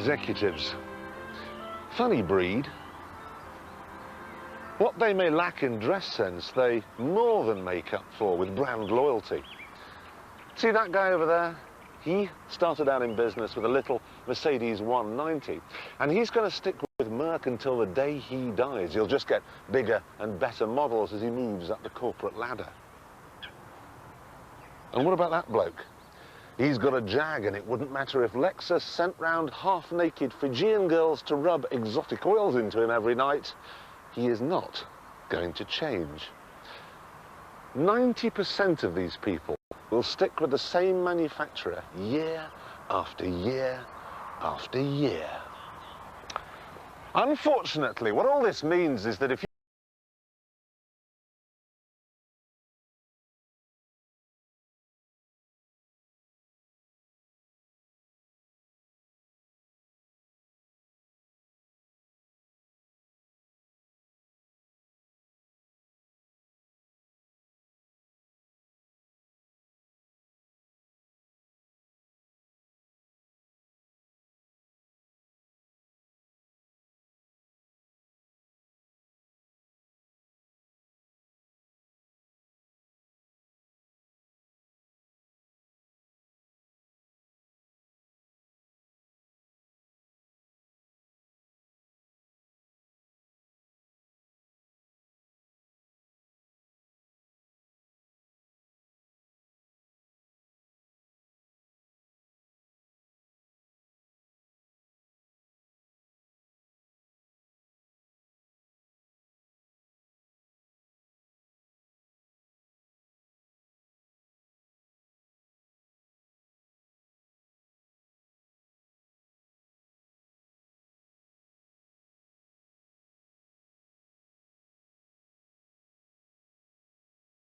executives. Funny breed. What they may lack in dress sense, they more than make up for with brand loyalty. See that guy over there? He started out in business with a little Mercedes 190, and he's going to stick with Merc until the day he dies. He'll just get bigger and better models as he moves up the corporate ladder. And what about that bloke? He's got a Jag, and it wouldn't matter if Lexus sent round half-naked Fijian girls to rub exotic oils into him every night. He is not going to change. 90% of these people will stick with the same manufacturer year after year after year. Unfortunately, what all this means is that if you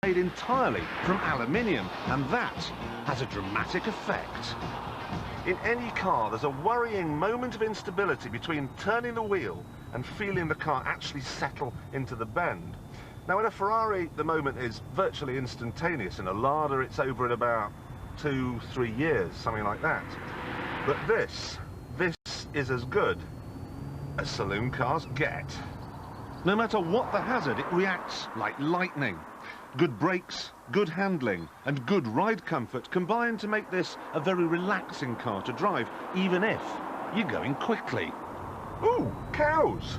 made entirely from aluminium, and that has a dramatic effect. In any car, there's a worrying moment of instability between turning the wheel and feeling the car actually settle into the bend. Now, in a Ferrari, the moment is virtually instantaneous. In a Lada, it's over in about 2-3 years, something like that. But this is as good as saloon cars get. No matter what the hazard, it reacts like lightning. Good brakes, good handling, and good ride comfort combine to make this a very relaxing car to drive, even if you're going quickly. Ooh, cows!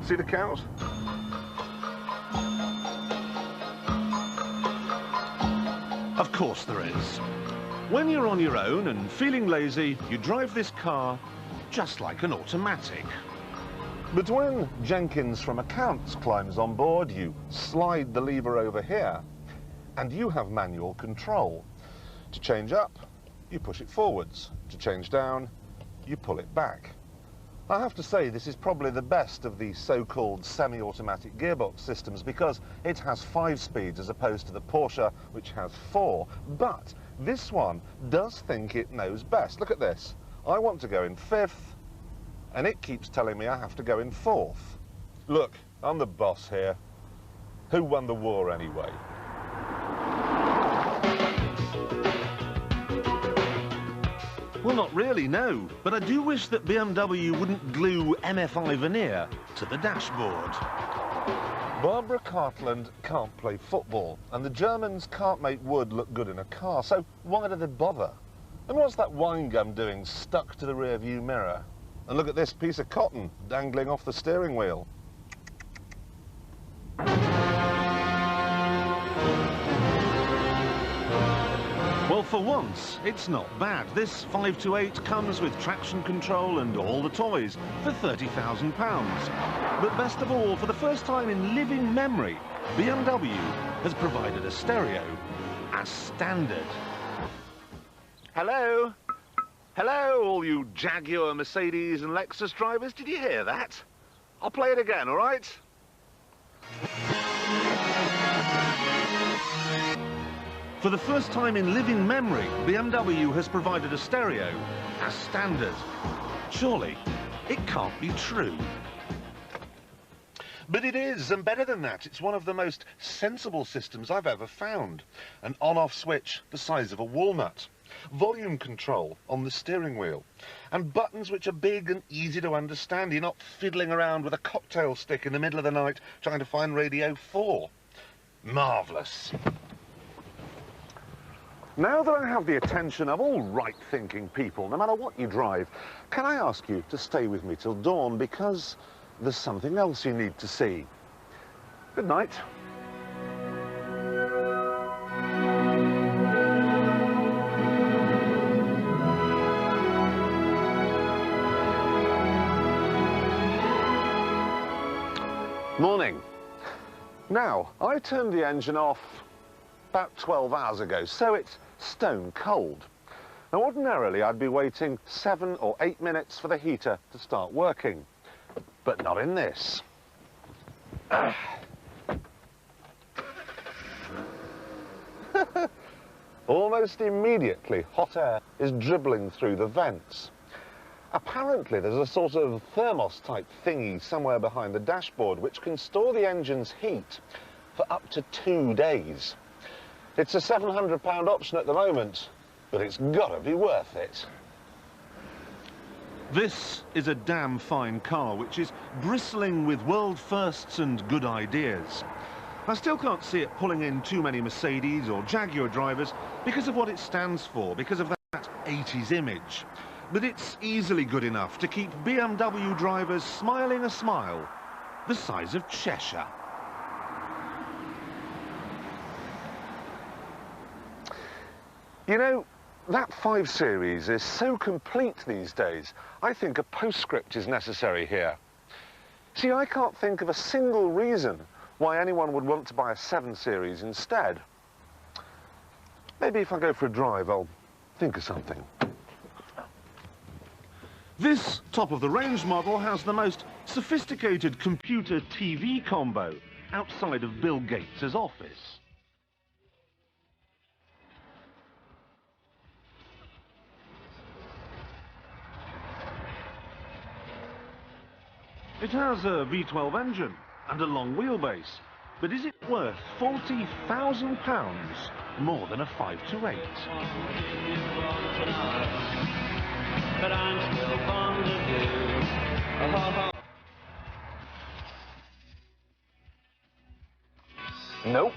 See the cows? Of course there is. When you're on your own and feeling lazy, you drive this car just like an automatic. But when Jenkins from accounts climbs on board, you slide the lever over here, and you have manual control. To change up, you push it forwards. To change down, you pull it back. I have to say this is probably the best of the so-called semi-automatic gearbox systems because it has 5 speeds as opposed to the Porsche, which has 4. But this one does think it knows best. Look at this. I want to go in 5th, and it keeps telling me I have to go in 4th. Look, I'm the boss here. Who won the war anyway? Well, not really, no. But I do wish that BMW wouldn't glue MFI veneer to the dashboard. Barbara Cartland can't play football, and the Germans can't make wood look good in a car, so why do they bother? And what's that wine gum doing stuck to the rear view mirror? And look at this piece of cotton dangling off the steering wheel. Well, for once, it's not bad. This 528 comes with traction control and all the toys for £30,000. But best of all, for the first time in living memory, BMW has provided a stereo as standard. Hello? Hello, all you Jaguar, Mercedes and Lexus drivers. Did you hear that? I'll play it again, all right? For the first time in living memory, BMW has provided a stereo as standard. Surely, it can't be true. But it is, and better than that, it's one of the most sensible systems I've ever found. An on-off switch the size of a walnut. volume control on the steering wheel, and buttons which are big and easy to understand. You're not fiddling around with a cocktail stick in the middle of the night trying to find Radio 4. Marvellous. Now that I have the attention of all right-thinking people, no matter what you drive, can I ask you to stay with me till dawn, because there's something else you need to see. Good night. Morning. Now, I turned the engine off about 12 hours ago, so it's stone cold. Now, ordinarily, I'd be waiting 7 or 8 minutes for the heater to start working, but not in this. Almost immediately, hot air is dribbling through the vents. Apparently, there's a sort of thermos-type thingy somewhere behind the dashboard which can store the engine's heat for up to 2 days. It's a £700 option at the moment, but it's gotta be worth it. This is a damn fine car which is bristling with world firsts and good ideas. I still can't see it pulling in too many Mercedes or Jaguar drivers because of what it stands for, because of that 80s image. But it's easily good enough to keep BMW drivers smiling a smile the size of Cheshire. You know, that 5 Series is so complete these days, I think a postscript is necessary here. See, I can't think of a single reason why anyone would want to buy a 7 Series instead. Maybe if I go for a drive, I'll think of something. This top-of-the-range model has the most sophisticated computer-TV combo outside of Bill Gates' office. It has a V12 engine and a long wheelbase, but is it worth £40,000 more than a 528? But I'm still fond of you. Nope.